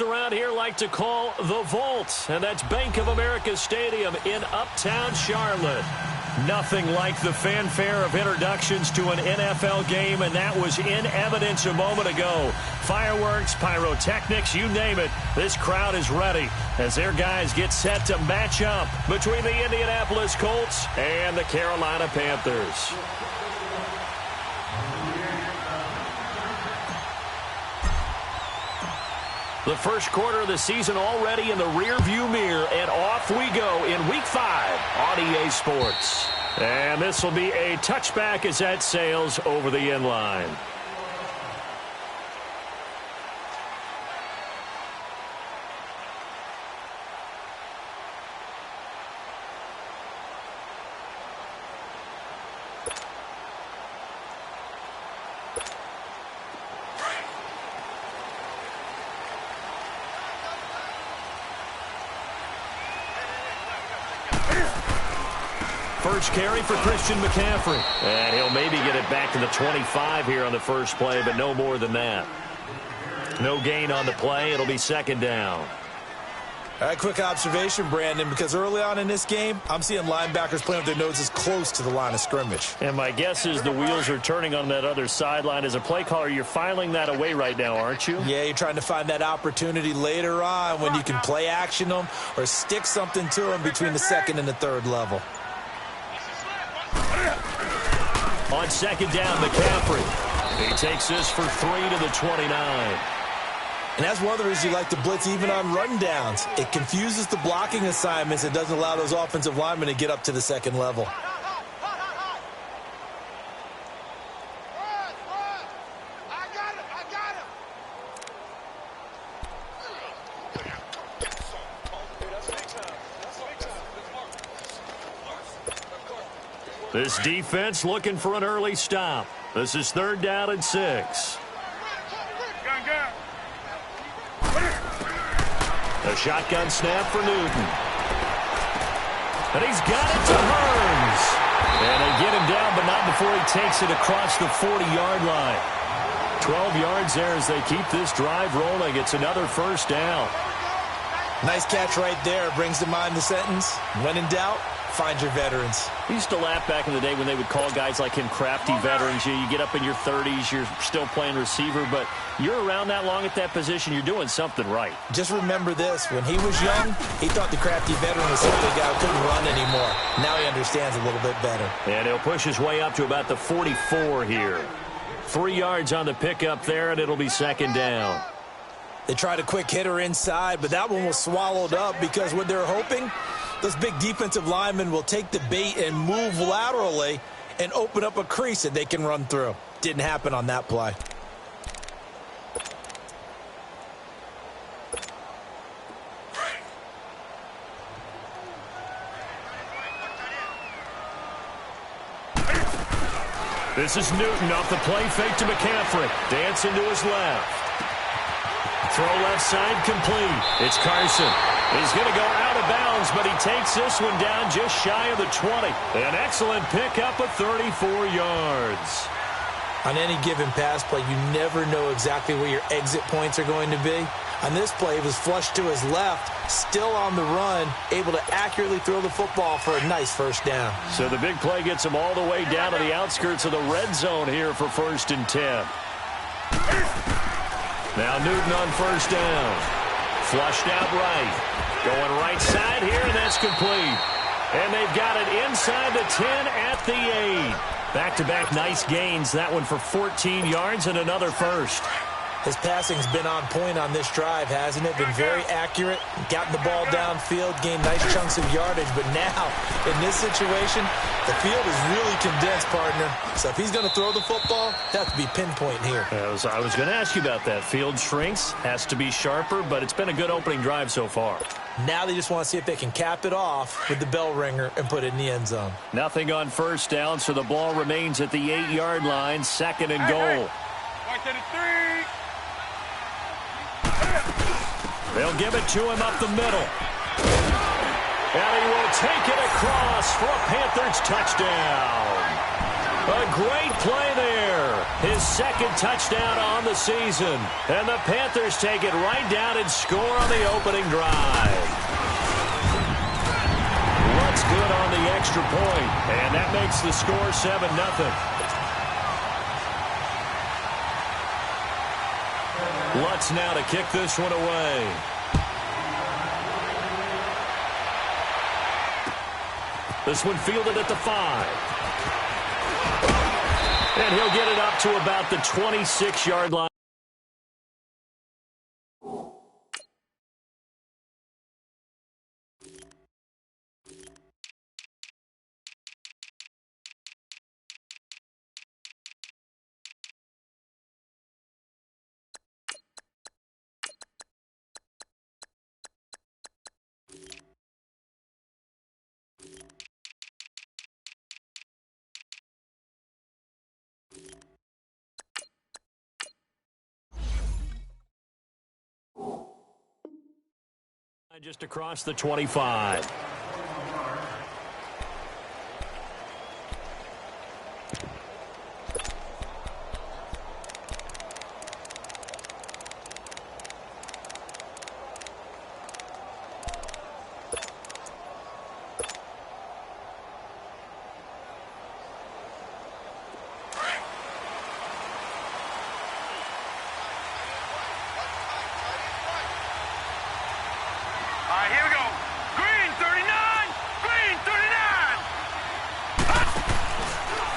Around here like to call the Vault, and that's Bank of America Stadium in uptown Charlotte. Nothing like the fanfare of introductions to an NFL game, and that was in evidence a moment ago. Fireworks, pyrotechnics, you name it. This crowd is ready as their guys get set to match up between the Indianapolis Colts and the Carolina Panthers. The first quarter of the season already in the rearview mirror, and off we go in Week 5 on EA Sports. And this will be a touchback as that sails over the end line. First carry for Christian McCaffrey. And he'll maybe get it back to the 25 here on the first play, but no more than that. No gain on the play. It'll be second down. All right, quick observation, Brandon, because early on in this game, I'm seeing linebackers playing with their noses close to the line of scrimmage. And my guess is the wheels are turning on that other sideline. As a play caller, you're filing that away right now, aren't you? Yeah, you're trying to find that opportunity later on when you can play action them or stick something to them between the second and the third level. On second down, McCaffrey. He takes this for 3 to the 29. And that's one of the reasons you like to blitz even on rundowns. It confuses the blocking assignments. It doesn't allow those offensive linemen to get up to the second level. This defense looking for an early stop. This is third down and 6. A shotgun snap for Newton. And he's got it to Hearns. And they get him down, but not before he takes it across the 40-yard line. 12 yards there as they keep this drive rolling. It's another first down. Nice catch right there. Brings to mind the sentence, when in doubt, find your veterans. We used to laugh back in the day when they would call guys like him crafty veterans. You get up in your 30s, you're still playing receiver, but you're around that long at that position, you're doing something right. Just remember this. When he was young, he thought the crafty veteran was simply a guy who couldn't run anymore. Now he understands a little bit better. And he'll push his way up to about the 44 here. 3 yards on the pickup there, and it'll be second down. They tried a quick hitter inside, but that one was swallowed up because what they're hoping, those big defensive linemen will take the bait and move laterally and open up a crease that they can run through. Didn't happen on that play. This is Newton off the play fake to McCaffrey. Dancing to his left. Throw left side complete. It's Carson. He's going to go out of bounds, but he takes this one down just shy of the 20. An excellent pickup of 34 yards. On any given pass play, you never know exactly where your exit points are going to be. On this play, it was flushed to his left, still on the run, able to accurately throw the football for a nice first down. So the big play gets him all the way down to the outskirts of the red zone here for 1st and 10. Now Newton on first down. Flushed out right. Going right side here, and that's complete. And they've got it inside the 10 at the 8. Back-to-back nice gains. That one for 14 yards and another first. His passing's been on point on this drive, hasn't it? Been very accurate, gotten the ball downfield, gained nice chunks of yardage. But now, in this situation, the field is really condensed, partner. So if he's going to throw the football, it has to be pinpoint here. I was going to ask you about that. Field shrinks, has to be sharper, but it's been a good opening drive so far. Now they just want to see if they can cap it off with the bell ringer and put it in the end zone. Nothing on first down, so the ball remains at the 8-yard line, 2nd and goal. They'll give it to him up the middle. And he will take it across for a Panthers touchdown. A great play there. his second touchdown on the season. And the Panthers take it right down and score on the opening drive. Lutz good on the extra point, and that makes the score 7-0. Lutz now to kick this one away. This one fielded at the 5. And he'll get it up to about the 26-yard line. Just across the 25.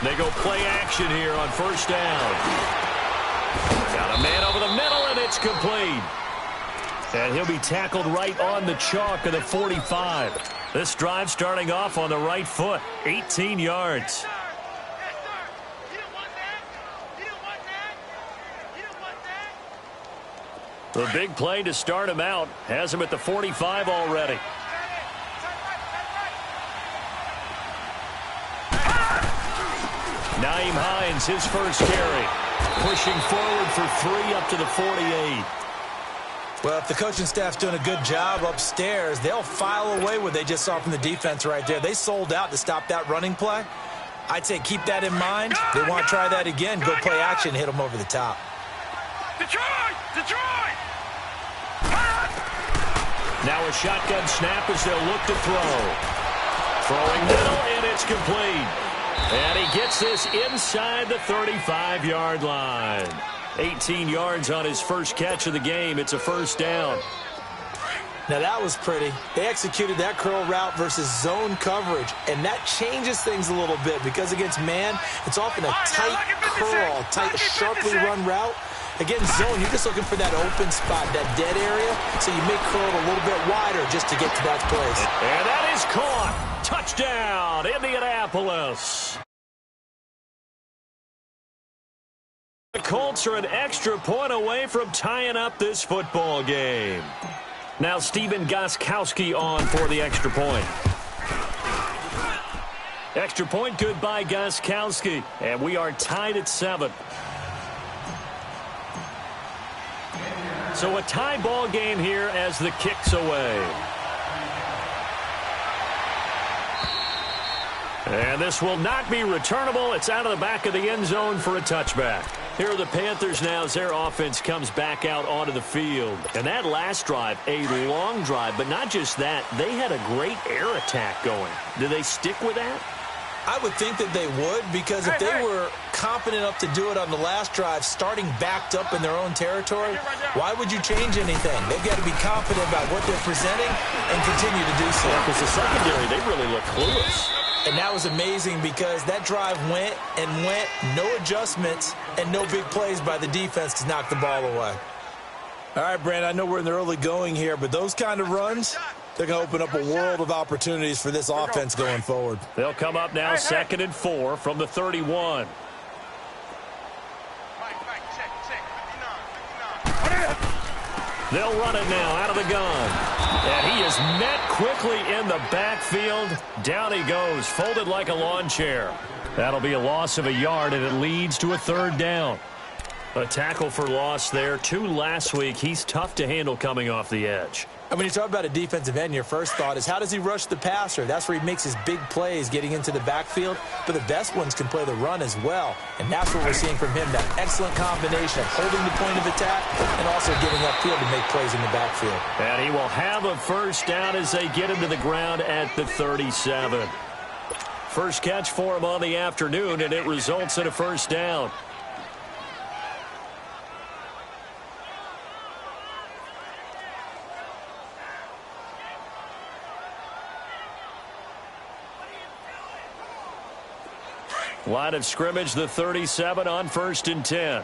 They go play action here on first down. Got a man over the middle, and it's complete. And he'll be tackled right on the chalk of the 45. This drive starting off on the right foot, 18 yards. The big play to start him out has him at the 45 already. Nyheim Hines, his first carry. Pushing forward for 3 up to the 48. Well, if the coaching staff's doing a good job upstairs, they'll file away what they just saw from the defense right there. They sold out to stop that running play. I'd say keep that in mind. They want to try that again. Go play action, hit them over the top. Detroit! Detroit! Now a shotgun snap as they'll look to throw. Throwing middle, and it's complete. And he gets this inside the 35-yard line. 18 yards on his first catch of the game. It's a first down. Now that was pretty. They executed that curl route versus zone coverage, and that changes things a little bit because against man, it's often a tight curl, tight, sharply run route. Against zone, you're just looking for that open spot, that dead area, so you may curl it a little bit wider just to get to that place. And that is caught. Touchdown, Indianapolis. The Colts are an extra point away from tying up this football game. Now Stephen Gostkowski on for the extra point. Extra point good by Gostkowski. And we are tied at 7. So a tie ball game here as the kick's away. And this will not be returnable. It's out of the back of the end zone for a touchback. Here are the Panthers now as their offense comes back out onto the field. And that last drive, a long drive, but not just that. They had a great air attack going. Do they stick with that? I would think that they would, because if they were competent enough to do it on the last drive, starting backed up in their own territory, why would you change anything? They've got to be confident about what they're presenting and continue to do so. Because the secondary, they really look clueless. And that was amazing because that drive went and went, no adjustments, and no big plays by the defense to knock the ball away. All right, Brandon, I know we're in the early going here, but those kind of runs, they're going to open up a world of opportunities for this offense going forward. They'll come up now 2nd and 4 from the 31. They'll run it now out of the gun. And he is met quickly in the backfield. Down he goes, folded like a lawn chair. That'll be a loss of a yard, and it leads to a 3rd down. A tackle for loss there. 2 last week. He's tough to handle coming off the edge. And when you talk about a defensive end, your first thought is, how does he rush the passer? That's where he makes his big plays, getting into the backfield. But the best ones can play the run as well. And that's what we're seeing from him, that excellent combination of holding the point of attack and also getting upfield to make plays in the backfield. And he will have a first down as they get him to the ground at the 37. First catch for him on the afternoon, and it results in a first down. Line of scrimmage, the 37 on 1st and 10.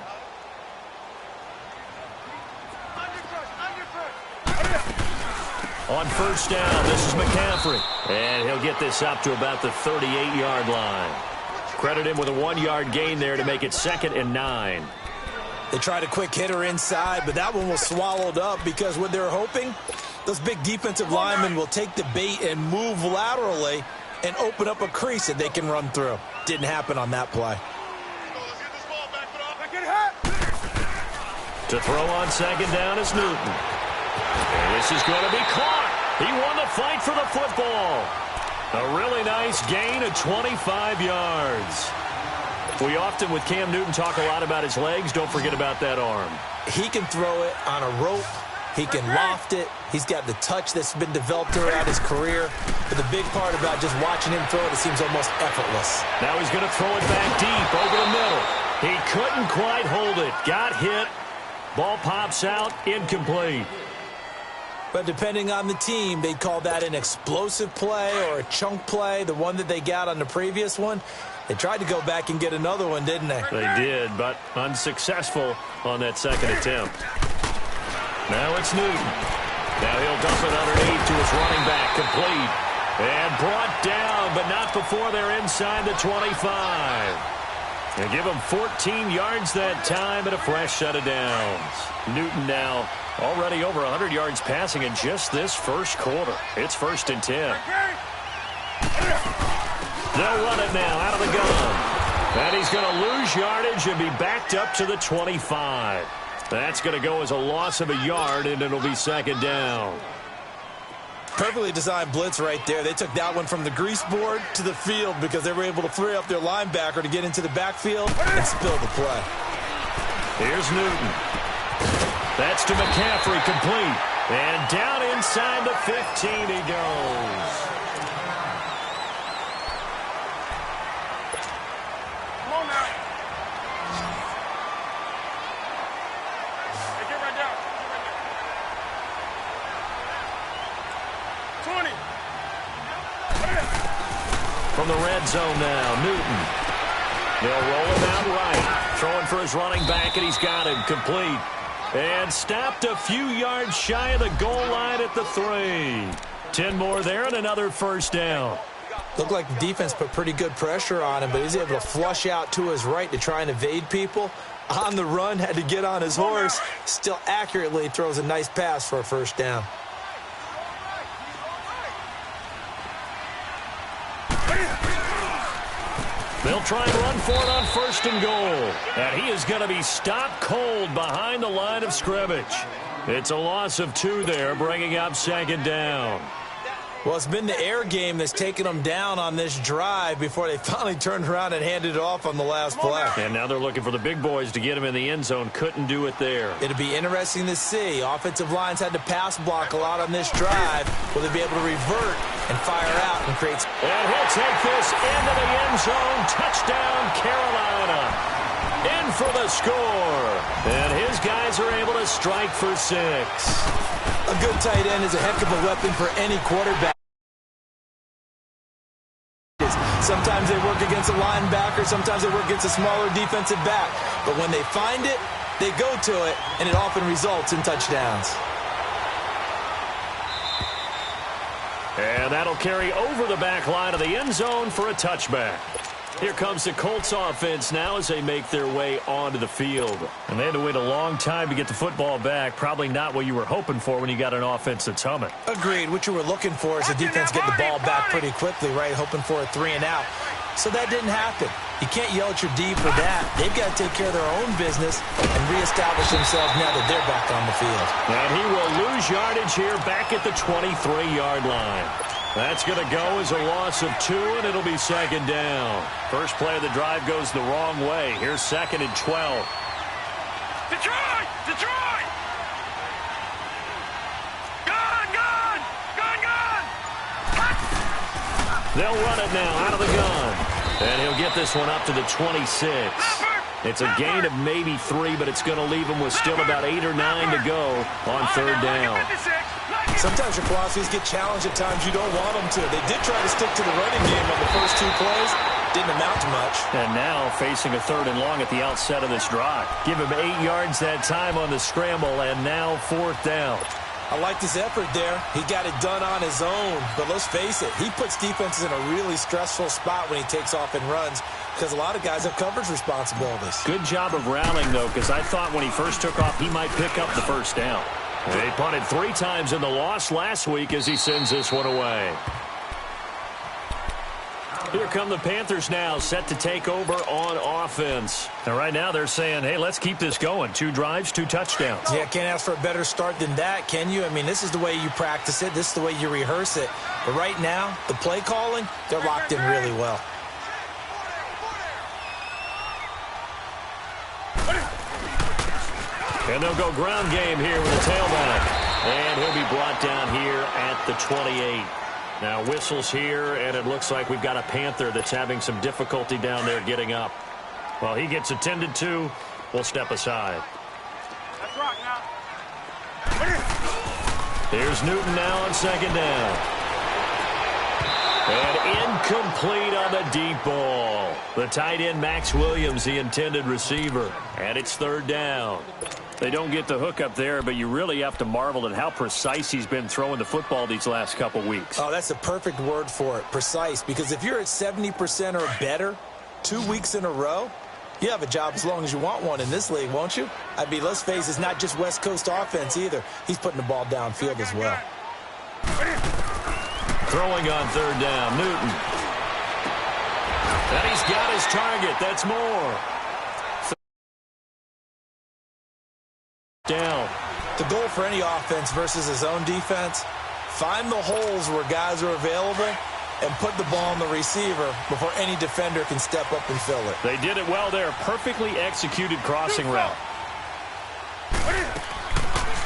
On first down, this is McCaffrey. And he'll get this up to about the 38-yard line. Credit him with a 1-yard gain there to make it 2nd and 9. They tried a quick hitter inside, but that one was swallowed up because what they're hoping, those big defensive linemen will take the bait and move laterally and open up a crease that they can run through. Didn't happen on that play. To throw on 2nd down is Newton. And this is going to be caught. He won the fight for the football. A really nice gain of 25 yards. We often, with Cam Newton, talk a lot about his legs. Don't forget about that arm. He can throw it on a rope. He can loft it. He's got the touch that's been developed throughout his career. But the big part about just watching him throw it, it seems almost effortless. Now he's going to throw it back deep over the middle. He couldn't quite hold it. Got hit. Ball pops out. Incomplete. But depending on the team, they'd call that an explosive play or a chunk play, the one that they got on the previous one. They tried to go back and get another one, didn't they? They did, but unsuccessful on that 2nd attempt. Now it's Newton. Now he'll dump it underneath to his running back, complete. And brought down, but not before they're inside the 25. They give him 14 yards that time and a fresh set of downs. Newton now already over 100 yards passing in just this first quarter. It's 1st and 10. They'll run it now out of the gun. And he's going to lose yardage and be backed up to the 25. That's going to go as a loss of a yard, and it'll be 2nd down. Perfectly designed blitz right there. They took that one from the grease board to the field because they were able to free up their linebacker to get into the backfield and spill the play. Here's Newton. That's to McCaffrey, complete. And down inside the 15 he goes. Come on now. Hey, get right down. 20. From the red zone now, Newton. They'll roll him out right. Throwing for his running back, and he's got him complete. And stopped a few yards shy of the goal line at the 3. 10 more there and another first down. Looked like the defense put pretty good pressure on him, but he's able to flush out to his right to try and evade people. On the run, had to get on his horse. Still accurately throws a nice pass for a first down. They'll try and run for it on 1st and goal. And he is going to be stopped cold behind the line of scrimmage. It's a loss of 2 there, bringing up 2nd down. Well, it's been the air game that's taken them down on this drive before they finally turned around and handed it off on the last play. And now they're looking for the big boys to get him in the end zone. Couldn't do it there. It'll be interesting to see. Offensive lines had to pass block a lot on this drive. Will they be able to revert and fire out and create... And he'll take this into the end zone. Touchdown, Carolina. In for the score. And his guys are able to strike for 6. A good tight end is a heck of a weapon for any quarterback. Sometimes they work against a linebacker. Sometimes they work against a smaller defensive back. But when they find it, they go to it, and it often results in touchdowns. And that'll carry over the back line of the end zone for a touchback. Here comes the Colts offense now as they make their way onto the field. And they had to wait a long time to get the football back. Probably not what you were hoping for when you got an offense that's humming. Agreed. What you were looking for is the defense getting the ball back pretty quickly, right? Hoping for a 3 and out. So that didn't happen. You can't yell at your D for that. They've got to take care of their own business and reestablish themselves now that they're back on the field. And he will lose yardage here back at the 23-yard line. That's going to go as a loss of 2, and it'll be second down. First play of the drive goes the wrong way. Here's second and 12. Detroit! Detroit! Gun! Gun! Gun! Gun! They'll run it now out of the gun. And he'll get this one up to the 26. It's a gain of maybe 3, but it's going to leave him with still about 8 or 9 to go on third down. Sometimes your philosophies get challenged at times you don't want them to. They did try to stick to the running game on the first 2 plays. Didn't amount to much. And now facing a 3rd and long at the outset of this drive. Give him 8 yards that time on the scramble, and now 4th down. I liked his effort there. He got it done on his own. But let's face it, he puts defenses in a really stressful spot when he takes off and runs because a lot of guys have coverage responsibilities. Good job of rallying, though, because I thought when he first took off, he might pick up the first down. They punted 3 times in the loss last week as he sends this one away. Here come the Panthers now, set to take over on offense. And right now they're saying, hey, let's keep this going. 2 drives, 2 touchdowns. Yeah, can't ask for a better start than that, can you? I mean, this is the way you practice it. This is the way you rehearse it. But right now, the play calling, they're locked in really well. And they'll go ground game here with a tailback. And he'll be brought down here at the 28. Now whistles here, and it looks like we've got a Panther that's having some difficulty down there getting up. Well, he gets attended to. We'll step aside. That's right now. Here's Newton now on second down. And incomplete on the deep ball. The tight end, Max Williams, the intended receiver. And it's 3rd down. They don't get the hook up there, but you really have to marvel at how precise he's been throwing the football these last couple weeks. Oh, that's the perfect word for it, precise. Because if you're at 70% or better 2 weeks in a row, you have a job as long as you want one in this league, won't you? I mean, let's face it, it's not just West Coast offense either. He's putting the ball downfield as well. Throwing on 3rd down, Newton. And he's got his target. That's more. Down. The goal for any offense versus his own defense, find the holes where guys are available and put the ball on the receiver before any defender can step up and fill it. They did it well there. Perfectly executed crossing route.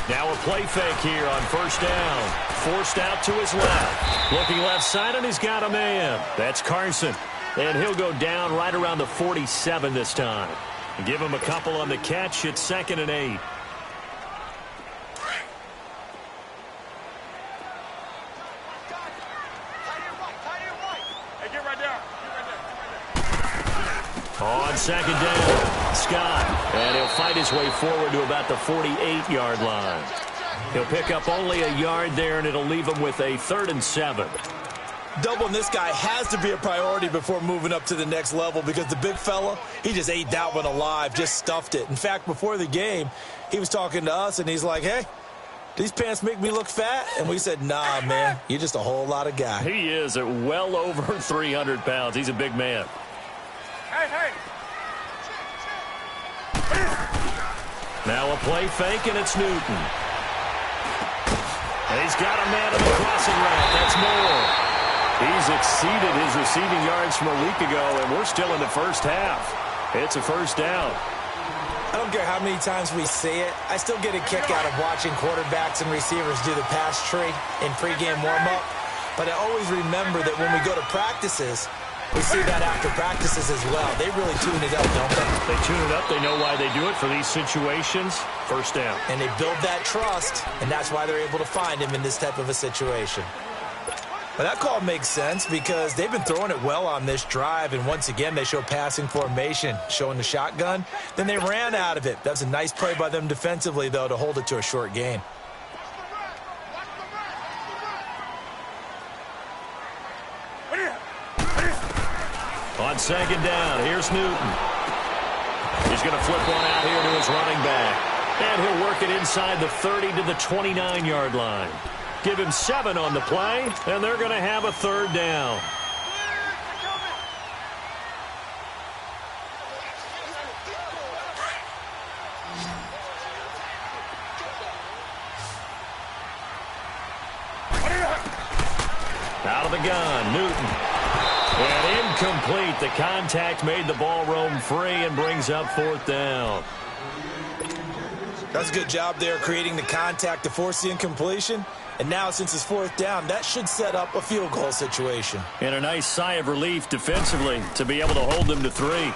Now a play fake here on 1st down. Forced out to his left. Looking left side, and he's got a man. That's Carson. And he'll go down right around the 47 this time. Give him a couple on the catch. It's 2nd and 8. On 2nd down, Scott. And he'll fight his way forward to about the 48-yard line. He'll pick up only a yard there, and it'll leave him with a 3rd and 7. Doubling this guy has to be a priority before moving up to the next level because the big fella, he just ate that one alive, just stuffed it. In fact, before the game, he was talking to us, and he's like, hey, these pants make me look fat? And we said, nah, man, you're just a whole lot of guy. He is at well over 300 pounds. He's a big man. Hey. Now a play fake, and it's Newton. And he's got a man on the crossing route. That's more. He's exceeded his receiving yards from a week ago, and we're still in the first half. It's a 1st down. I don't care how many times we say it. I still get a kick out of watching quarterbacks and receivers do the pass tree in pregame warm-up. But I always remember that when we go to practices, we see that after practices as well. They really tune it up, don't they? They tune it up. They know why they do it for these situations. 1st down. And they build that trust, and that's why they're able to find him in this type of a situation. But that call makes sense because they've been throwing it well on this drive, and once again, they show passing formation, showing the shotgun. Then they ran out of it. That's a nice play by them defensively, though, to hold it to a short gain. On 2nd down, here's Newton. He's going to flip one out here to his running back. And he'll work it inside the 30 to the 29-yard line. Give him 7 on the play, and they're going to have a 3rd down. Out of the gun, Newton. And incomplete. The contact made the ball roam free and brings up 4th down. That's a good job there creating the contact to force the incompletion. And now, since it's 4th down, that should set up a field goal situation. And a nice sigh of relief defensively to be able to hold them to 3.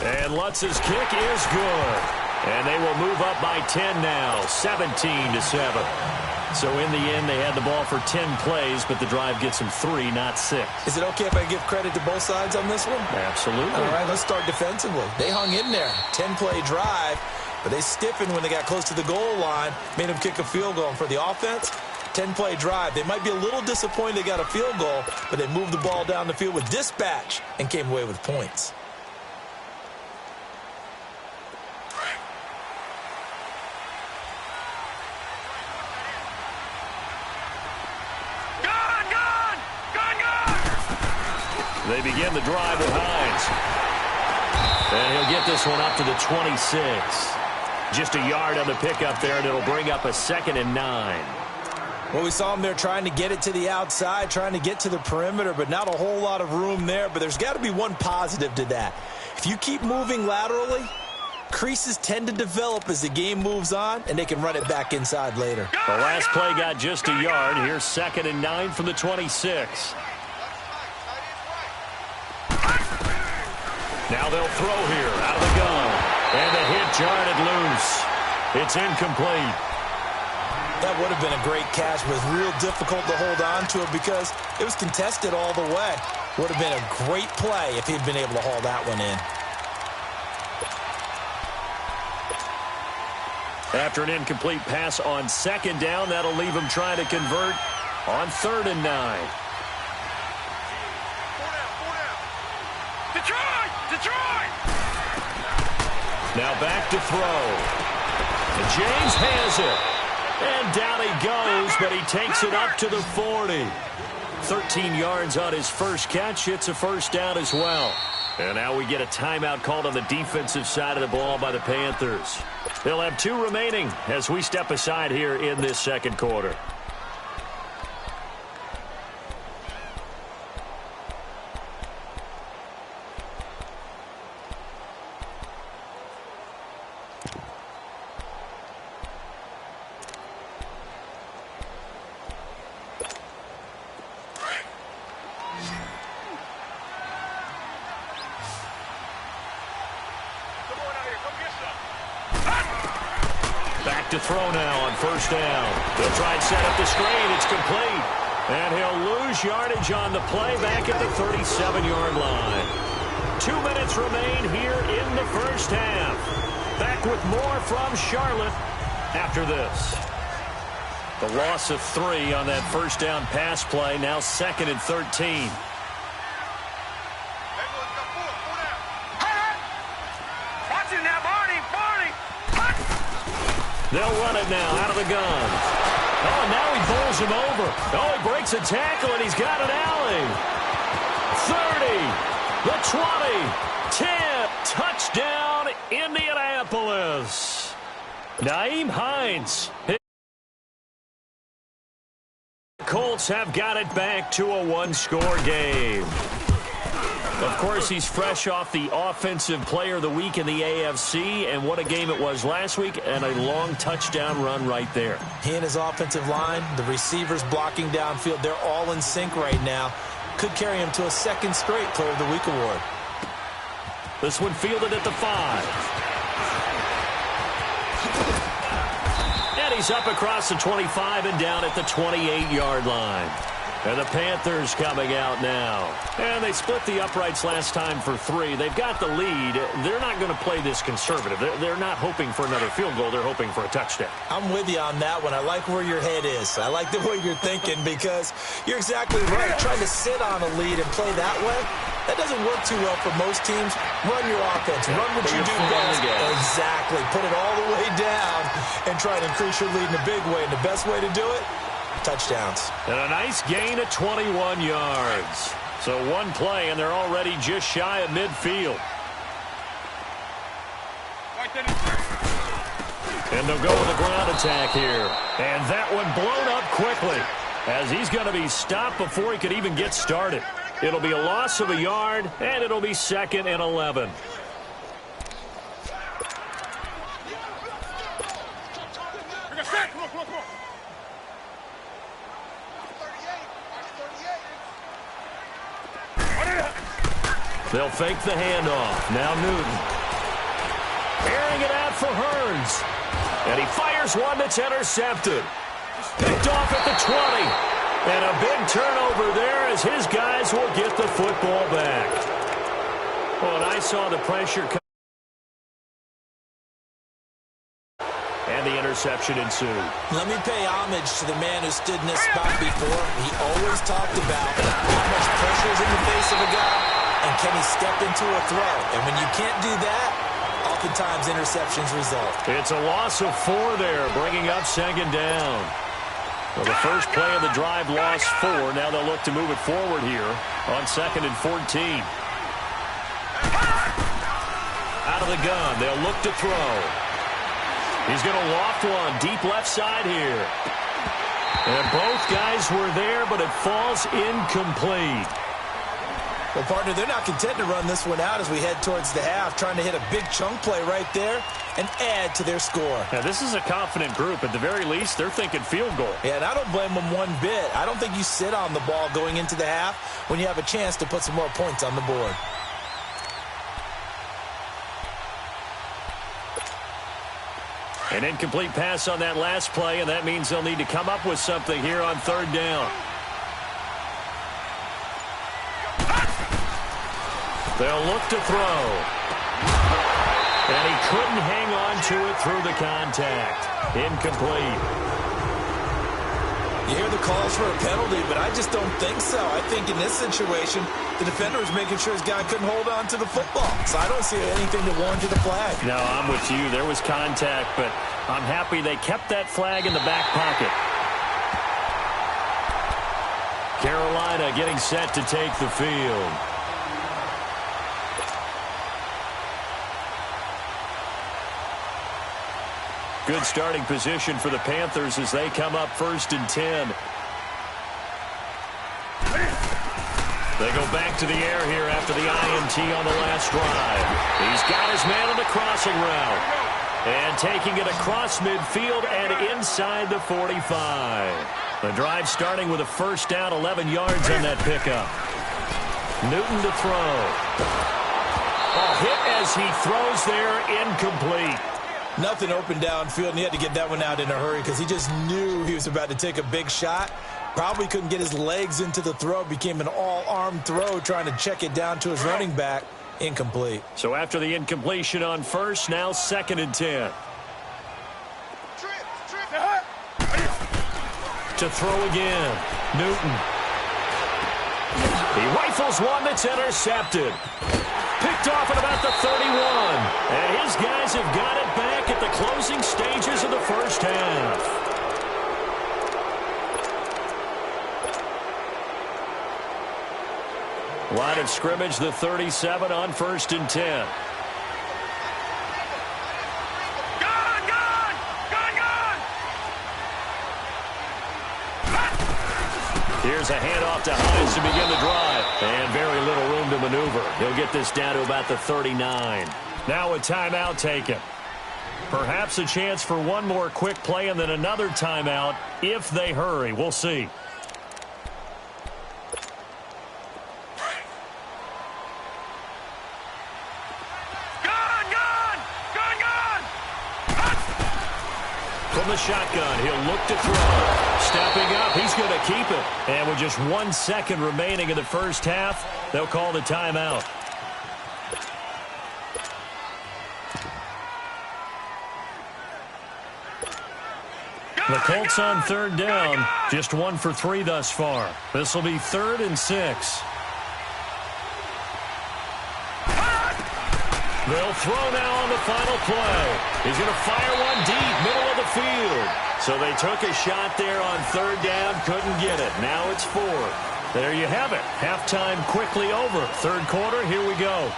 And Lutz's kick is good. And they will move up by 10 now, 17-7. So in the end, they had the ball for 10 plays, but the drive gets them 3, not 6. Is it okay if I give credit to both sides on this one? Absolutely. All right, let's start defensively. They hung in there, 10-play drive, but they stiffened when they got close to the goal line, made them kick a field goal. And for the offense, 10-play drive. They might be a little disappointed they got a field goal, but they moved the ball down the field with dispatch and came away with points. They begin the drive with Hines. And he'll get this one up to the 26. Just a yard on the pickup there, and it'll bring up a 2nd and 9. Well, we saw him there trying to get it to the outside, trying to get to the perimeter, but not a whole lot of room there. But there's got to be one positive to that. If you keep moving laterally, creases tend to develop as the game moves on, and they can run it back inside later. The last play got just a yard. Here's 2nd and 9 from the 26. Now they'll throw here out of the gun. And the hit jarred loose. It's incomplete. That would have been a great catch, but it's real difficult to hold on to it because it was contested all the way. Would have been a great play if he'd been able to haul that one in. After an incomplete pass on 2nd down, that'll leave him trying to convert on 3rd and 9. Detroit! Now back to throw. And James has it. And down he goes, but he takes it up to the 40. 13 yards on his first catch. It's a 1st down as well. And now we get a timeout called on the defensive side of the ball by the Panthers. They'll have 2 remaining as we step aside here in this 2nd quarter. Back to throw now on 1st down. They'll try and set up the screen. It's complete. And he'll lose yardage on the play back at the 37-yard line. 2 minutes remain here in the 1st half. Back with more from Charlotte after this. The loss of 3 on that 1st down pass play. Now 2nd and 13. They'll run it now out of the gun. Oh, and now he bowls him over. Oh, he breaks a tackle, and he's got an alley. 30, the 20, 10, touchdown, Indianapolis. Nyheim Hines. Colts have got it back to a 1-score game. Of course, he's fresh off the Offensive Player of the Week in the AFC, and what a game it was last week, and a long touchdown run right there. He and his offensive line, the receivers blocking downfield, they're all in sync right now. Could carry him to a 2nd straight Player of the Week award. This one fielded at the 5. And he's up across the 25 and down at the 28-yard line. And the Panthers coming out now. And they split the uprights last time for 3. They've got the lead. They're not going to play this conservative. They're not hoping for another field goal. They're hoping for a touchdown. I'm with you on that one. I like where your head is. I like the way you're thinking because you're exactly right. Trying to sit on a lead and play that way, that doesn't work too well for most teams. Run your offense. Run what you do best. Exactly. Put it all the way down and try to increase your lead in a big way. And the best way to do it, touchdowns. And a nice gain of 21 yards. So one play, and they're already just shy of midfield. And they'll go with a ground attack here. And that one blown up quickly. as he's going to be stopped before he could even get started. It'll be a loss of a yard, and it'll be 2nd and 11. They'll fake the handoff. Now Newton. Airing it out for Hearns. And he fires one that's intercepted. Picked off at the 20. And a big turnover there as his guys will get the football back. Well, and I saw the pressure come. And the interception ensued. Let me pay homage to the man who stood in this spot before. He always talked about how much pressure is in the face of a guy. And can he step into a throw? And when you can't do that, oftentimes interceptions result. It's a loss of 4 there, bringing up 2nd down. Well, the first play of the drive lost 4. Now they'll look to move it forward here on 2nd and 14. Out of the gun, they'll look to throw. He's going to loft one deep left side here. And both guys were there, but it falls incomplete. Well, partner, they're not content to run this one out as we head towards the half, trying to hit a big chunk play right there and add to their score. Now, this is a confident group. At the very least, they're thinking field goal. Yeah, and I don't blame them one bit. I don't think you sit on the ball going into the half when you have a chance to put some more points on the board. An incomplete pass on that last play, and that means they'll need to come up with something here on 3rd down. They'll look to throw. And he couldn't hang on to it through the contact. Incomplete. You hear the calls for a penalty, but I just don't think so. I think in this situation, the defender was making sure his guy couldn't hold on to the football. So I don't see anything to warrant the flag. No, I'm with you. There was contact, but I'm happy they kept that flag in the back pocket. Carolina getting set to take the field. Good starting position for the Panthers as they come up 1st and 10. They go back to the air here after the INT on the last drive. He's got his man on the crossing route. And taking it across midfield and inside the 45. The drive starting with a 1st down, 11 yards on that pickup. Newton to throw. A hit as he throws there, incomplete. Nothing open downfield, and he had to get that one out in a hurry because he just knew he was about to take a big shot. Probably couldn't get his legs into the throw. Became an all-arm throw trying to check it down to his running back. Incomplete. So after the incompletion on 1st, now 2nd and 10. To throw again. Newton. He rifles one that's intercepted. Picked off at about the 31. And his guys have got it back at the closing stages of the 1st half. Line of scrimmage, the 37 on 1st and 10. Here's a handoff to Hines to begin the drive. And very little room to maneuver. He'll get this down to about the 39. Now a timeout taken. Perhaps a chance for one more quick play and then another timeout if they hurry. We'll see. From the shotgun, he'll look to throw. Stepping up, he's going to keep it. And with just 1 second remaining in the 1st half, they'll call the timeout. The Colts on 3rd down, just 1 for 3 thus far. This will be 3rd and 6. They'll throw now on the final play. He's going to fire one deep, middle of the field. So they took a shot there on 3rd down, couldn't get it. Now it's 4th. There you have it. Halftime quickly over. 3rd quarter, here we go.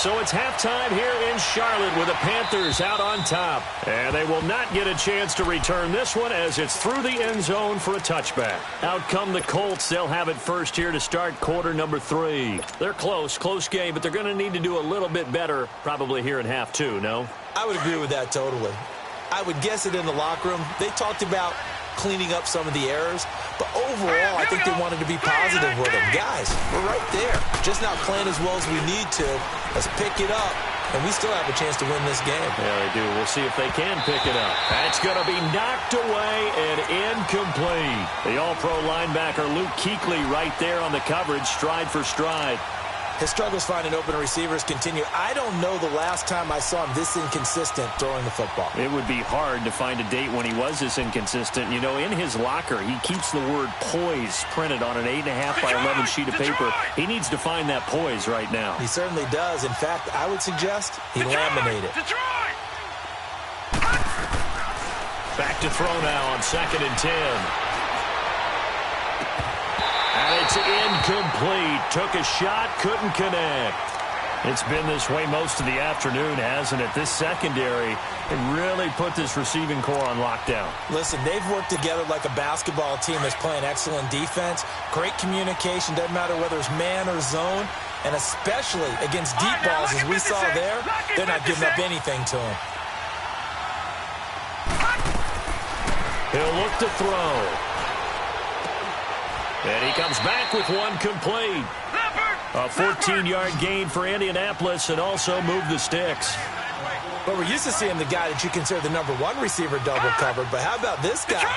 So it's halftime here in Charlotte with the Panthers out on top. And they will not get a chance to return this one as it's through the end zone for a touchback. Out come the Colts. They'll have it first here to start quarter number 3. They're close game, but they're going to need to do a little bit better probably here in half 2, no? I would agree with that totally. I would guess it in the locker room. They talked about cleaning up some of the errors, but overall, I think they wanted to be positive with them. Guys, we're right there. Just not playing as well as we need to. Let's pick it up, and we still have a chance to win this game. Yeah, they do. We'll see if they can pick it up. That's going to be knocked away and incomplete. The all-pro linebacker Luke Kuechly right there on the coverage, stride for stride. His struggles finding open receivers continue. I don't know the last time I saw him this inconsistent throwing the football. It would be hard to find a date when he was this inconsistent. You know, in his locker, he keeps the word poise printed on an 8.5 by 11 sheet of paper. He needs to find that poise right now. He certainly does. In fact, I would suggest he laminate it. Back to throw now on 2nd and 10. And it's incomplete. Took a shot, couldn't connect. It's been this way most of the afternoon, hasn't it? This secondary it really put this receiving core on lockdown. Listen, they've worked together like a basketball team that's playing excellent defense. Great communication, doesn't matter whether it's man or zone. And especially against deep balls, as we saw there, they're not giving up anything to him. He'll look to throw. And he comes back with one complete. A 14-yard gain for Indianapolis and also move the sticks. But we're used to seeing the guy that you consider the number 1 receiver double covered. But how about this guy?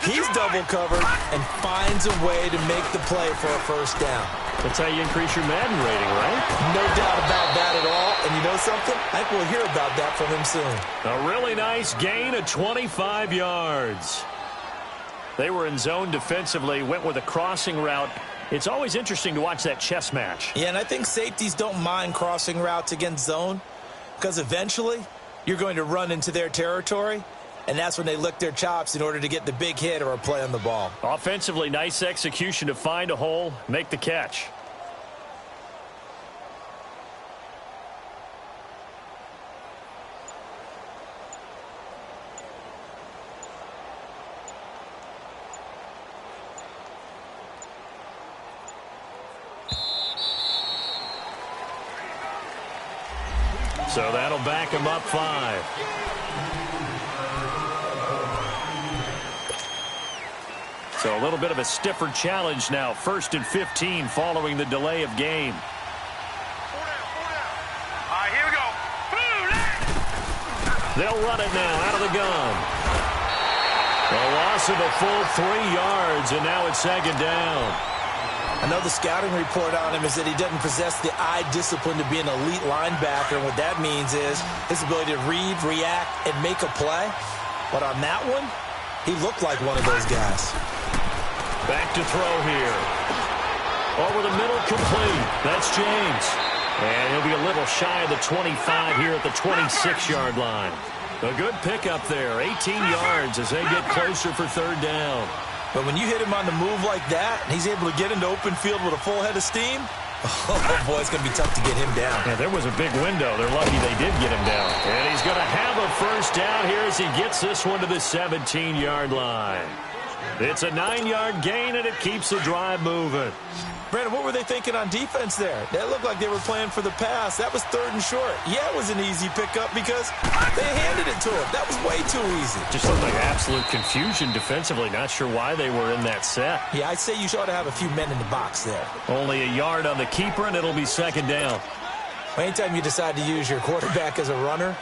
He's double covered and finds a way to make the play for a first down. That's how you increase your Madden rating, right? No doubt about that at all. And you know something? I think we'll hear about that from him soon. A really nice gain of 25 yards. They were in zone defensively, went with a crossing route. It's always interesting to watch that chess match. Yeah, and I think safeties don't mind crossing routes against zone because eventually you're going to run into their territory, and that's when they lick their chops in order to get the big hit or a play on the ball. Offensively, nice execution to find a hole, make the catch. So that'll back him up 5. So a little bit of a stiffer challenge now. 1st and 15 following the delay of game. All right, here we go. They'll run it now out of the gun. A loss of a full 3 yards, and now it's 2nd down. I know the scouting report on him is that he doesn't possess the eye discipline to be an elite linebacker. And what that means is his ability to read, react, and make a play. But on that one, he looked like one of those guys. Back to throw here. Over the middle, complete. That's James. And he'll be a little shy of the 25 here at the 26-yard line. A good pickup there. 18 yards as they get closer for 3rd down. But when you hit him on the move like that, and he's able to get into open field with a full head of steam, oh, boy, it's going to be tough to get him down. Yeah, there was a big window. They're lucky they did get him down. And he's going to have a first down here as he gets this one to the 17-yard line. It's a 9-yard gain, and it keeps the drive moving. Brandon, what were they thinking on defense there? That looked like they were playing for the pass. That was 3rd and short. Yeah, it was an easy pickup because they handed it to him. That was way too easy. Just looked like absolute confusion defensively. Not sure why they were in that set. Yeah, I'd say you ought to have a few men in the box there. Only a yard on the keeper, and it'll be 2nd down. Anytime you decide to use your quarterback as a runner,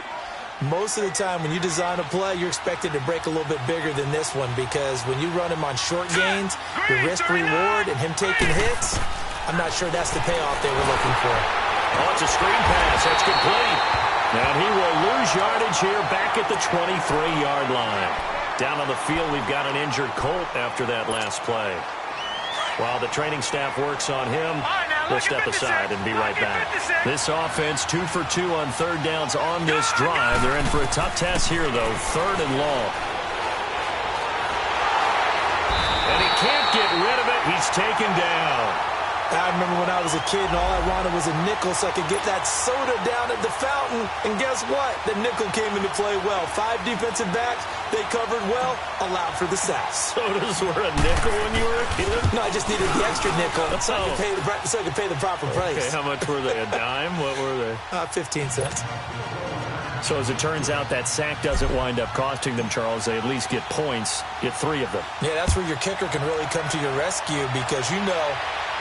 most of the time when you design a play, you're expected to break a little bit bigger than this one because when you run him on short gains, the risk-reward and him taking hits, I'm not sure that's the payoff they were looking for. Oh, it's a screen pass. That's complete. And he will lose yardage here back at the 23-yard line. Down on the field, we've got an injured Colt after that last play. While the training staff works on him, we'll step aside and be right back. This offense 2 for 2 on 3rd downs on this drive. They're in for a tough test here, though. 3rd and long. And he can't get rid of it. He's taken down. I remember when I was a kid and all I wanted was a nickel so I could get that soda down at the fountain. And guess what? The nickel came into play well. 5 defensive backs, they covered well, allowed for the sacks. Sodas were a nickel when you were a kid? No, I just needed the extra nickel so I could pay the proper price. Okay, how much were they? A dime? What were they? 15 cents. So as it turns out, that sack doesn't wind up costing them, Charles. They at least get points, get 3 of them. Yeah, that's where your kicker can really come to your rescue because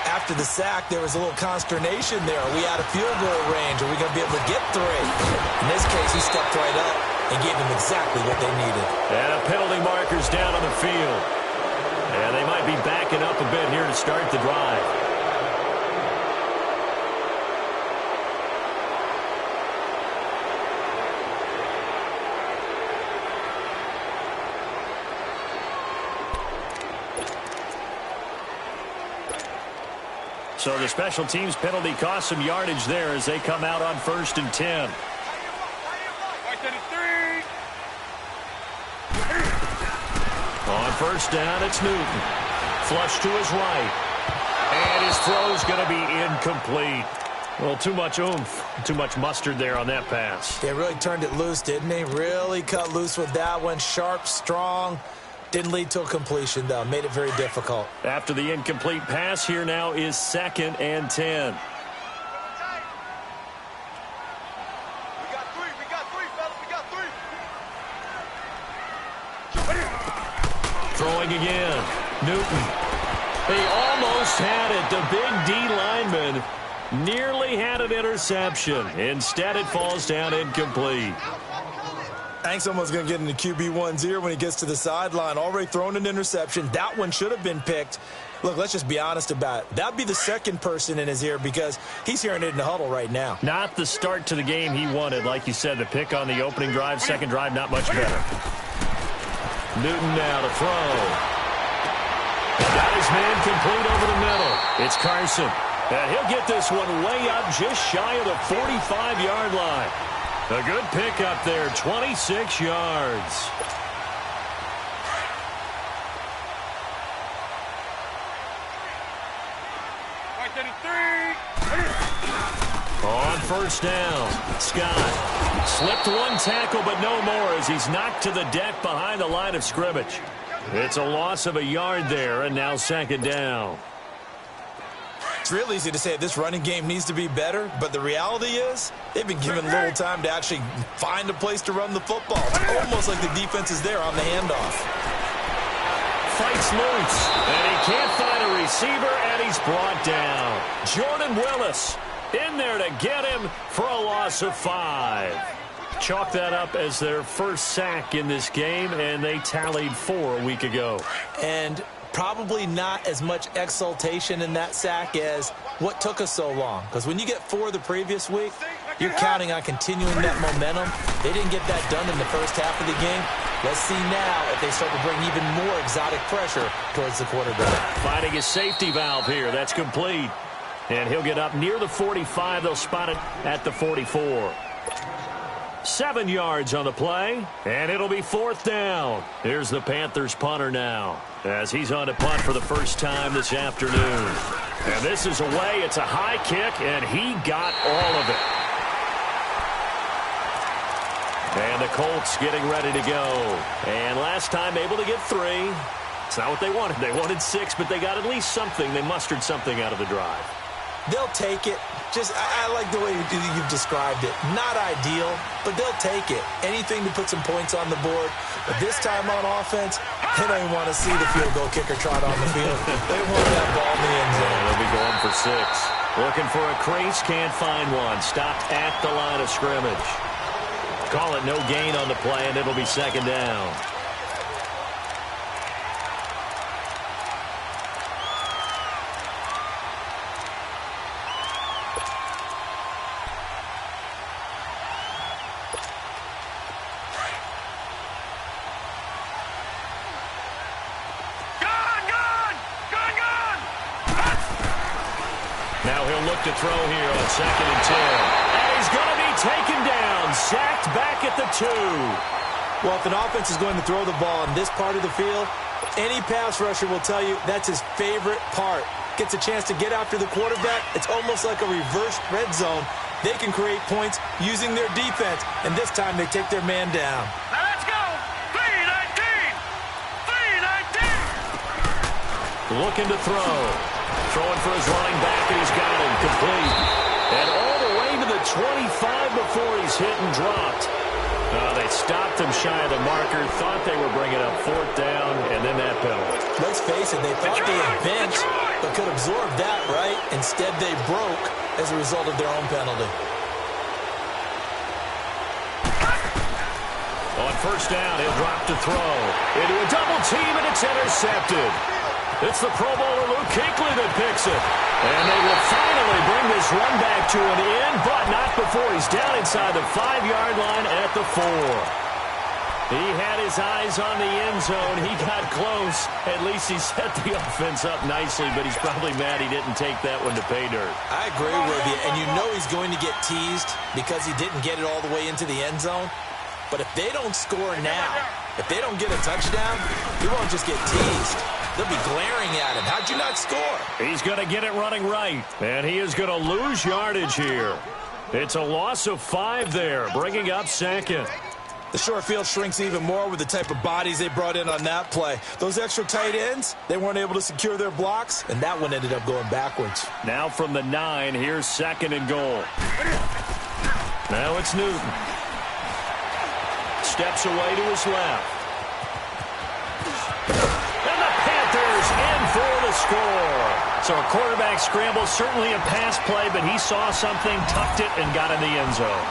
after the sack, there was a little consternation there. Are we out of field goal range? Are we going to be able to get 3? In this case, he stepped right up and gave them exactly what they needed. And a penalty marker's down on the field. And they might be backing up a bit here to start the drive. So the special teams penalty cost some yardage there as they come out on 1st and 10. On 1st down, it's Newton. Flush to his right. And his throw's going to be incomplete. Well, too much oomph, too much mustard there on that pass. They really turned it loose, didn't they? Really cut loose with that one. Sharp, strong. Didn't lead to a completion, though. Made it very difficult. After the incomplete pass, here now is 2nd and 10. We got three, fellas. We got 3. Throwing again. Newton. He almost had it. The big D lineman nearly had an interception. Instead, it falls down incomplete. I think someone's going to get into QB1's ear when he gets to the sideline. Already thrown an interception. That one should have been picked. Look, let's just be honest about it. That would be the second person in his ear because he's hearing it in the huddle right now. Not the start to the game he wanted. Like you said, the pick on the opening drive, second drive, not much better. Newton now to throw. Got his man complete over the middle. It's Carson. And he'll get this one way up just shy of the 45-yard line. A good pick up there, 26 yards. On 1st down, Scott slipped one tackle, but no more as he's knocked to the deck behind the line of scrimmage. It's a loss of a yard there, and now 2nd down. It's real easy to say this running game needs to be better, but the reality is they've been given little time to actually find a place to run the football. It's almost like the defense is there on the handoff. Fights loose, and he can't find a receiver, and he's brought down. Jordan Willis in there to get him for a loss of 5. Chalk that up as their first sack in this game, and they tallied 4 a week ago. And probably not as much exultation in that sack as what took us so long. Because when you get 4 the previous week, you're counting on continuing that momentum. They didn't get that done in the first half of the game. Let's see now if they start to bring even more exotic pressure towards the quarterback. Finding a safety valve here. That's complete. And he'll get up near the 45. They'll spot it at the 44. 7 yards on the play, and it'll be 4th down. Here's the Panthers punter now as he's on to punt for the first time this afternoon. And this is away. It's a high kick, and he got all of it. And the Colts getting ready to go. And last time able to get 3. It's not what they wanted. They wanted 6, but they got at least something. They mustered something out of the drive. They'll take it. I like the way you've described it. Not ideal, but they'll take it. Anything to put some points on the board. But this time on offense, they don't even want to see the field goal kicker trot on the field. They want that ball in the end zone. Yeah, they'll be going for 6. Looking for a crease, can't find one. Stopped at the line of scrimmage. Call it no gain on the play, and it'll be 2nd down. Now he'll look to throw here on 2nd and 10. And he's going to be taken down, sacked back at the 2. Well, if an offense is going to throw the ball in this part of the field, any pass rusher will tell you that's his favorite part. gets a chance to get after the quarterback, it's almost like a reverse red zone. They can create points using their defense, and this time they take their man down. Now let's go. 319. 319. Looking to throw. Throwing for his running back, and he's got him complete. And all the way to the 25 before he's hit and dropped. They stopped him shy of the marker, thought they were bringing up fourth down, and then that penalty. Let's face it, they thought they had benched, but could absorb that, right? Instead, they broke as a result of their own penalty. On first down, he'll drop to throw. Into a double team, and it's intercepted. It's the Pro Bowler Luke Kuechly that picks it. And they will finally bring this run back to an end, but not before he's down inside the 5-yard line at the 4. He had his eyes on the end zone. He got close. At least he set the offense up nicely, but he's probably mad he didn't take that one to pay dirt. I agree with you, and you know he's going to get teased because he didn't get it all the way into the end zone. But if they don't score now, if they don't get a touchdown, he won't just get teased. They'll be glaring at him. How'd you not score? He's going to get it running right, and he is going to lose yardage here. It's a loss of 5 there, bringing up second. The short field shrinks even more with the type of bodies they brought in on that play. Those extra tight ends, they weren't able to secure their blocks, and that one ended up going backwards. Now from the 9, here's second and goal. Now it's Newton. Steps away to his left. And the Panthers in for the score. So a quarterback scramble, certainly a pass play, but he saw something, tucked it, and got in the end zone.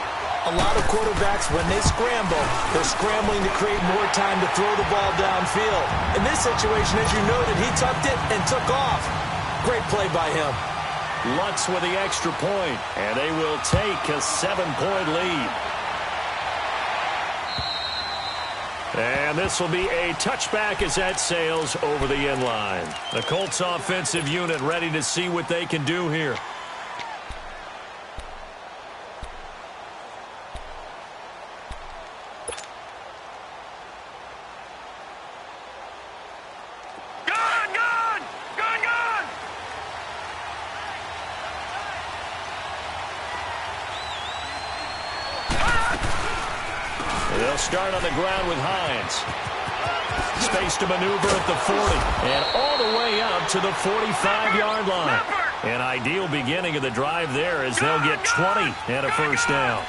A lot of quarterbacks, when they scramble, they're scrambling to create more time to throw the ball downfield. In this situation, as you noted, he tucked it and took off. Great play by him. Lutz with the extra point, and they will take a 7-point lead. And this will be a touchback as that sails over the end line. The Colts offensive unit ready to see what they can do here. They'll start on the ground with Hines. Space to maneuver at the 40. And all the way up to the 45-yard line. An ideal beginning of the drive there as they'll get 20 and a first down.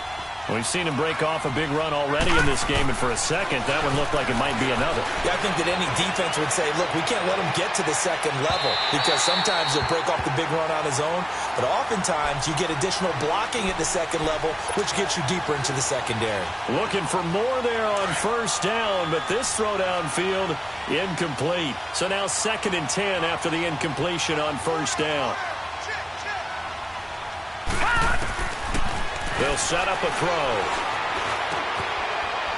We've seen him break off a big run already in this game, and for a second, that one looked like it might be another. Yeah, I think that any defense would say, look, we can't let him get to the second level because sometimes he'll break off the big run on his own, but oftentimes you get additional blocking at the second level, which gets you deeper into the secondary. Looking for more there on first down, but this throw downfield incomplete. So now 2nd and 10 after the incompletion on first down. They'll set up a throw.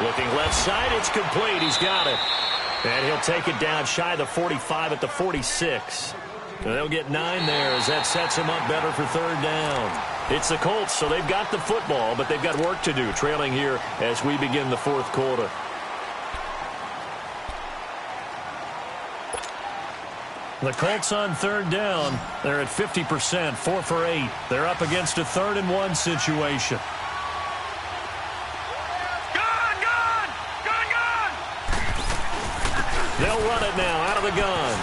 Looking left side, it's complete. He's got it. And he'll take it down shy of the 45 at the 46. And they'll get 9 there as that sets him up better for third down. It's the Colts, so they've got the football, but they've got work to do, trailing here as we begin the fourth quarter. The Colts on third down. They're at 50%, 4 for 8. They're up against a 3rd and 1 situation. Gun! They'll run it now out of the gun.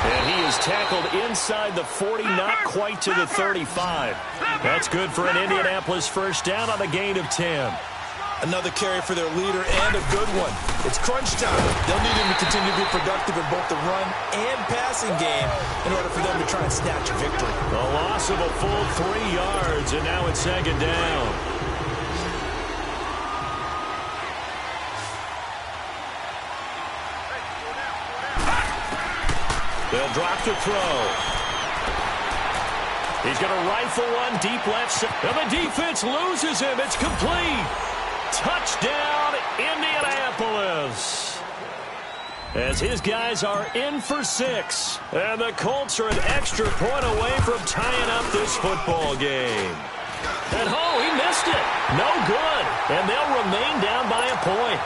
And he is tackled inside the 40, not quite to the 35. That's good for an Indianapolis first down on a gain of 10. Another carry for their leader and a good one. It's crunch time. They'll need him to continue to be productive in both the run and passing game in order for them to try and snatch a victory. A loss of a full 3 yards, and now it's 2nd down. They'll drop to throw. He's going to rifle one deep left side. And the defense loses him. It's complete. Touchdown, Indianapolis. As his guys are in for 6. And the Colts are an extra point away from tying up this football game. And he missed it. No good. And they'll remain down by a point.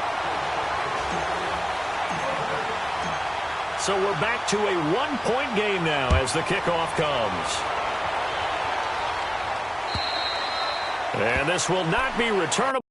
So we're back to a one-point game now as the kickoff comes. And this will not be returnable.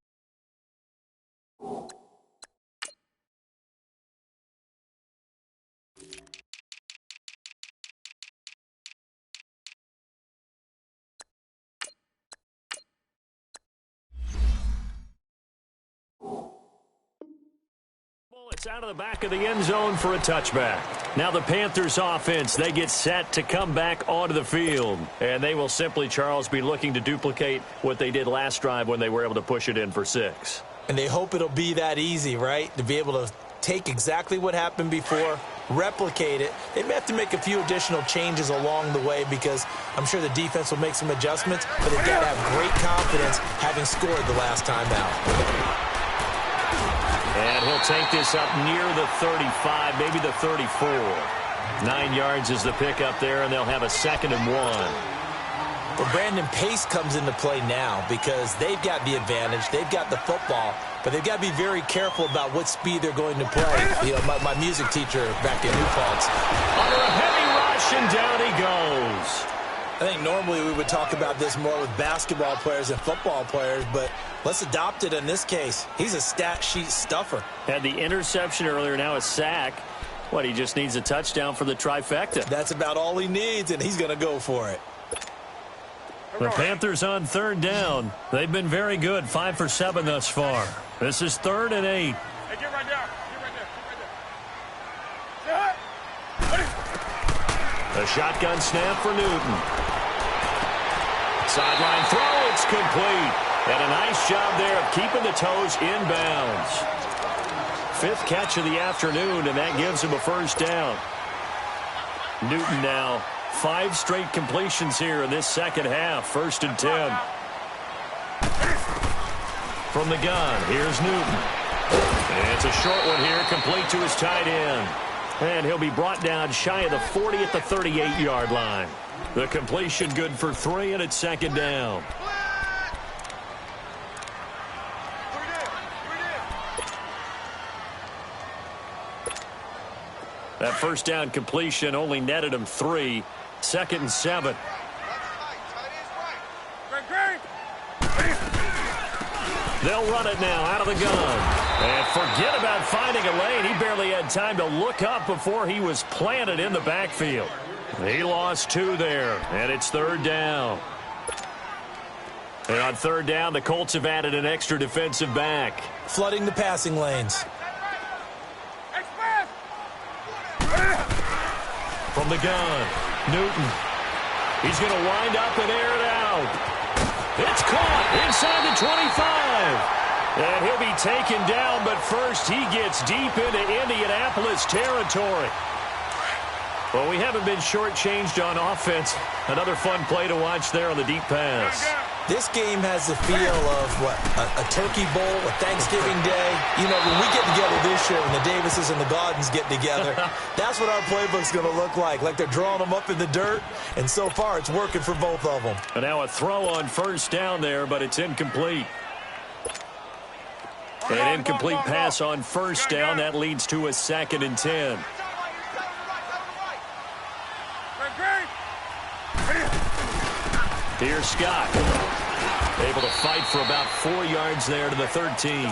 It's out of the back of the end zone for a touchback. Now the Panthers offense, they get set to come back onto the field. And they will simply, Charles, be looking to duplicate what they did last drive when they were able to push it in for 6. And they hope it'll be that easy, right? To be able to take exactly what happened before, replicate it. They may have to make a few additional changes along the way because I'm sure the defense will make some adjustments, but they've got to have great confidence having scored the last time out. And he'll take this up near the 35, maybe the 34. 9 yards is the pickup there, and they'll have a 2nd and 1. Well, Brandon, pace comes into play now because they've got the advantage. They've got the football, but they've got to be very careful about what speed they're going to play. You know, my music teacher back in New Paltz. Under a heavy rush, and down he goes. I think normally we would talk about this more with basketball players and football players, but let's adopt it in this case. He's a stat sheet stuffer. Had the interception earlier, now a sack. What, he just needs a touchdown for the trifecta. That's about all he needs, and he's going to go for it. The Panthers on 3rd down. They've been very good, 5 for 7 thus far. This is 3rd and 8. Hey, get right there. Get right there. A shotgun snap for Newton. Sideline throw, it's complete. And a nice job there of keeping the toes inbounds. 5th catch of the afternoon, and that gives him a 1st down. Newton now 5 straight completions here in this second half. 1st and 10. From the gun, here's Newton. And it's a short one here, complete to his tight end. And he'll be brought down shy of the 40 at the 38-yard line. The completion good for 3, and it's 2nd down. That 1st down completion only netted him 3. 2nd and 7. They'll run it now out of the gun. And forget about finding a lane. He barely had time to look up before he was planted in the backfield. He lost 2 there, and it's 3rd down. And on 3rd down, the Colts have added an extra defensive back. Flooding the passing lanes. From the gun, Newton. He's going to wind up and air it out. It's caught inside the 25. And he'll be taken down, but first he gets deep into Indianapolis territory. Well, we haven't been shortchanged on offense. Another fun play to watch there on the deep pass. This game has the feel of, a turkey bowl, a Thanksgiving Day. You know, when we get together this year, when the Davises and the Gaudens get together, that's what our playbook's going to look like they're drawing them up in the dirt, and so far it's working for both of them. And now a throw on 1st down there, but it's incomplete. An incomplete pass on 1st down. That leads to a 2nd and 10. Here's Scott. Able to fight for about 4 yards there to the 13.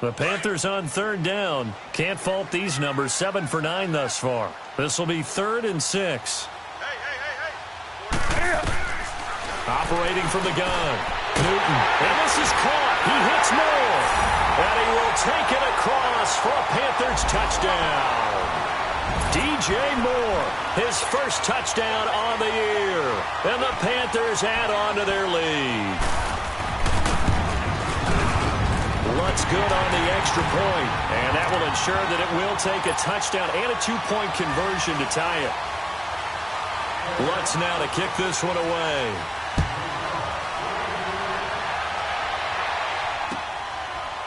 The Panthers on 3rd down. Can't fault these numbers. 7 for 9 thus far. This will be 3rd and 6. Operating from the gun. Newton. And this is caught. He hits Moore. And he will take it across for a Panthers touchdown. DJ Moore, his first touchdown on the year. And the Panthers add on to their lead. Lutz good on the extra point. And that will ensure that it will take a touchdown and a 2-point conversion to tie it. Lutz now to kick this one away.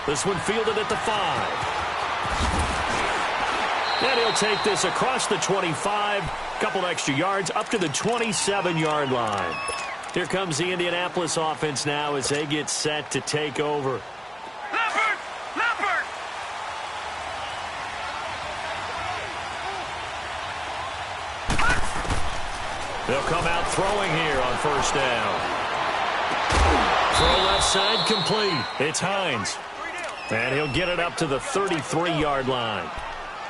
This one fielded at the 5. And he'll take this across the 25, couple extra yards, up to the 27-yard line. Here comes the Indianapolis offense now as they get set to take over. Leopard! Leopard! They'll come out throwing here on first down. Throw left side complete. It's Hines. And he'll get it up to the 33-yard line.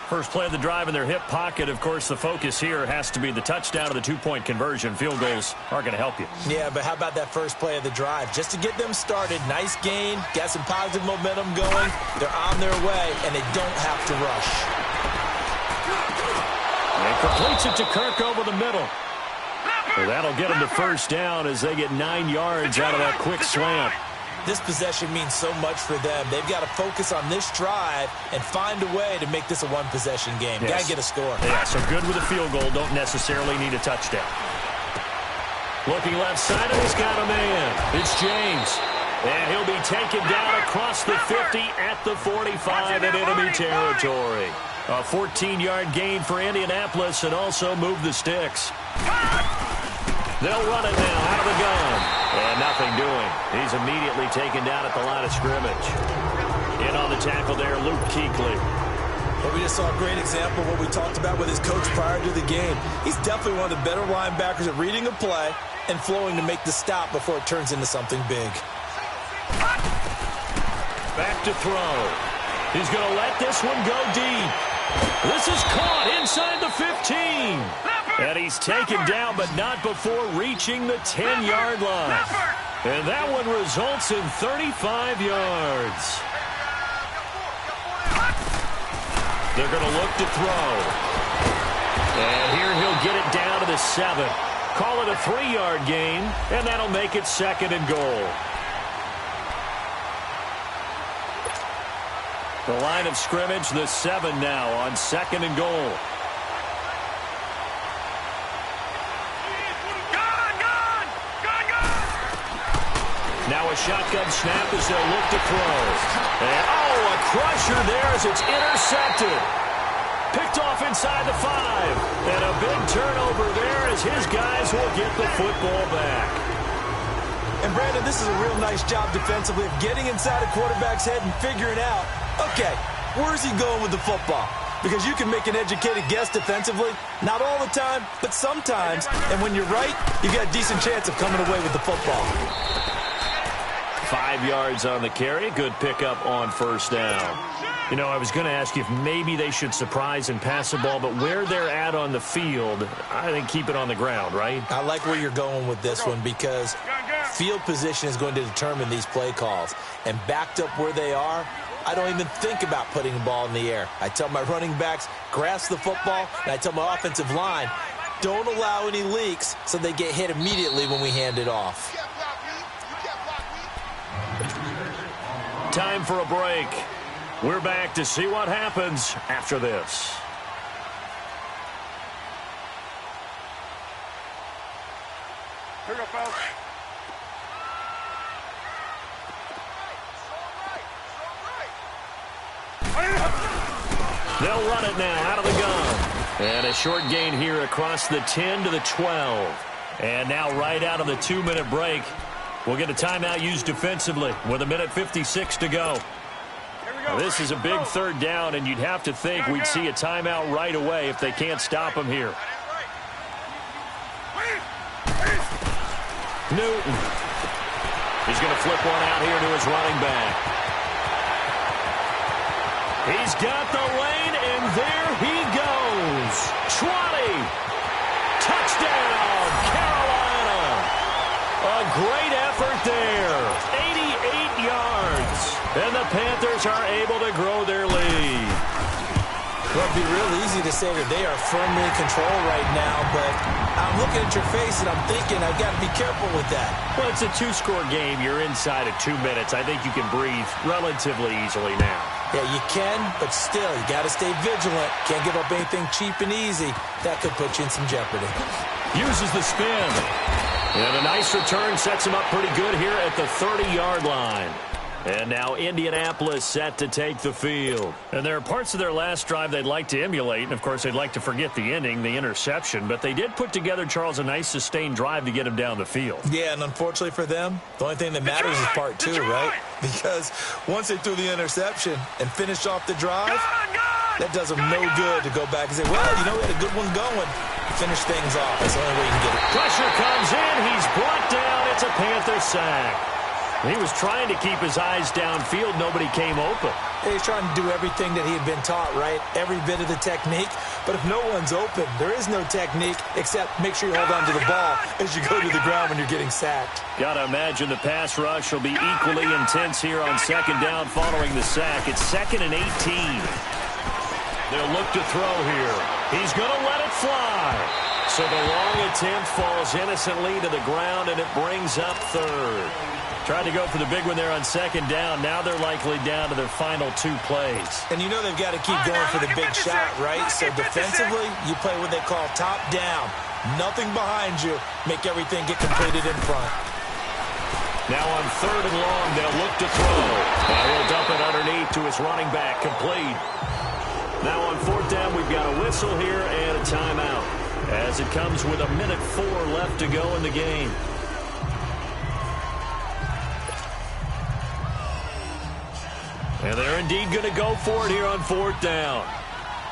First play of the drive in their hip pocket. Of course, the focus here has to be the touchdown or the two-point conversion. Field goals aren't going to help you. Yeah, but how about that first play of the drive? Just to get them started, nice gain, got some positive momentum going. They're on their way, and they don't have to rush. And completes it to Kirk over the middle. Well, that'll get them to first down as they get 9 yards out of that quick slant. This possession means so much for them. They've got to focus on this drive and find a way to make this a one-possession game. Yes. Got to get a score. Yeah, so good with a field goal. Don't necessarily need a touchdown. Looking left side, and he's got a man. It's James. And he'll be taken down across the 50 at the 45 in enemy territory. A 14-yard gain for Indianapolis and also move the sticks. They'll run it now out of the gun. And nothing doing. He's immediately taken down at the line of scrimmage. In on the tackle there, Luke Kuechly. Well, we just saw a great example of what we talked about with his coach prior to the game. He's definitely one of the better linebackers at reading a play and flowing to make the stop before it turns into something big. Back to throw. He's going to let this one go deep. This is caught inside the 15. And he's taken down, but not before reaching the 10-yard line. And that one results in 35 yards. They're going to look to throw. And here he'll get it down to the 7. Call it a 3-yard gain, and that'll make it 2nd and goal. The line of scrimmage, the 7 now on 2nd and goal. Now a shotgun snap as they'll look to throw. And, a crusher there as it's intercepted. Picked off inside the 5. And a big turnover there as his guys will get the football back. And, Brandon, this is a real nice job defensively of getting inside a quarterback's head and figuring out, okay, where's he going with the football? Because you can make an educated guess defensively. Not all the time, but sometimes. And when you're right, you got a decent chance of coming away with the football. 5 yards on the carry. Good pickup on first down. You know, I was going to ask you if maybe they should surprise and pass the ball, but where they're at on the field, I think keep it on the ground, right? I like where you're going with this one because field position is going to determine these play calls. And backed up where they are, I don't even think about putting the ball in the air. I tell my running backs, grasp the football, and I tell my offensive line, don't allow any leaks so they get hit immediately when we hand it off. Time for a break. We're back to see what happens after this. Here we go, fellas. They'll run it now out of the gun. And a short gain here across the 10 to the 12. And now right out of the 2-minute break, we'll get a timeout used defensively with 1:56 to go. Now, this is a big third down, and you'd have to think we'd see a timeout right away if they can't stop him here. Newton. He's going to flip one out here to his running back. He's got the lane, and there he goes. 20. Touchdown, Carolina. A great effort there. 88 yards. And the Panthers are able to grow their lead. Well, it'd be real easy to say that they are firmly in control right now, but I'm looking at your face and I'm thinking I've got to be careful with that. Well, it's a 2-score game. You're inside of 2 minutes. I think you can breathe relatively easily now. Yeah, you can, but still, you got to stay vigilant. Can't give up anything cheap and easy. That could put you in some jeopardy. Uses the spin. And a nice return sets him up pretty good here at the 30-yard line. And now Indianapolis set to take the field. And there are parts of their last drive they'd like to emulate. And, of course, they'd like to forget the ending, the interception. But they did put together, Charles, a nice sustained drive to get him down the field. Yeah, and unfortunately for them, the only thing that matters is part two, right? Because once they threw the interception and finished off the drive, that does them no good to go back and say, well, you know, we had a good one going. Finish things off. That's the only way you can get it. Pressure comes in. He's brought down. It's a Panther sack. He was trying to keep his eyes downfield. Nobody came open. He's trying to do everything that he had been taught, right? Every bit of the technique. But if no one's open, there is no technique except make sure you hold on to the ball as you go to the ground when you're getting sacked. Got to imagine the pass rush will be equally intense here on second down following the sack. It's 2nd and 18. They'll look to throw here. He's going to let it fly. So the long attempt falls innocently to the ground, and it brings up 3rd. Tried to go for the big one there on second down. Now they're likely down to their final 2 plays. And you know they've got to keep going for the big shot, right? So defensively, you play what they call top down. Nothing behind you. Make everything get completed in front. Now on 3rd and long, they'll look to throw. And he'll dump it underneath to his running back, complete. Now on 4th down, we've got a whistle here and a timeout, as it comes with 1:04 left to go in the game. And they're indeed going to go for it here on 4th down.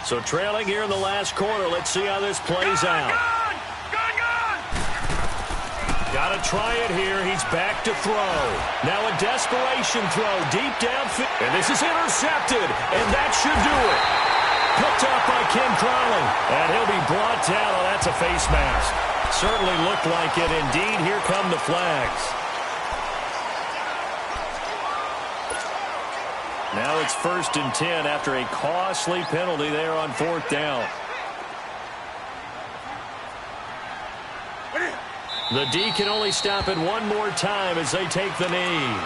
So trailing here in the last quarter. Let's see how this plays out. Got to try it here. He's back to throw. Now a desperation throw deep downfield. And this is intercepted. And that should do it. Picked up by Ken Crowley. And he'll be brought down. Oh, that's a face mask. Certainly looked like it. Indeed, here come the flags. Now it's 1st and 10 after a costly penalty there on 4th down. The D can only stop it one more time as they take the knee.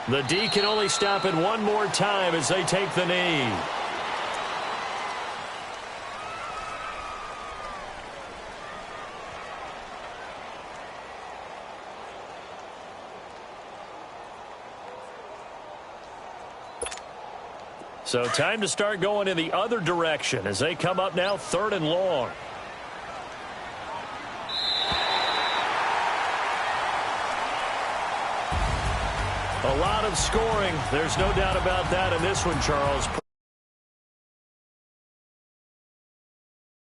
The D can only stop it one more time as they take the knee. So time to start going in the other direction as they come up now 3rd and long. A lot of scoring. There's no doubt about that in this one, Charles.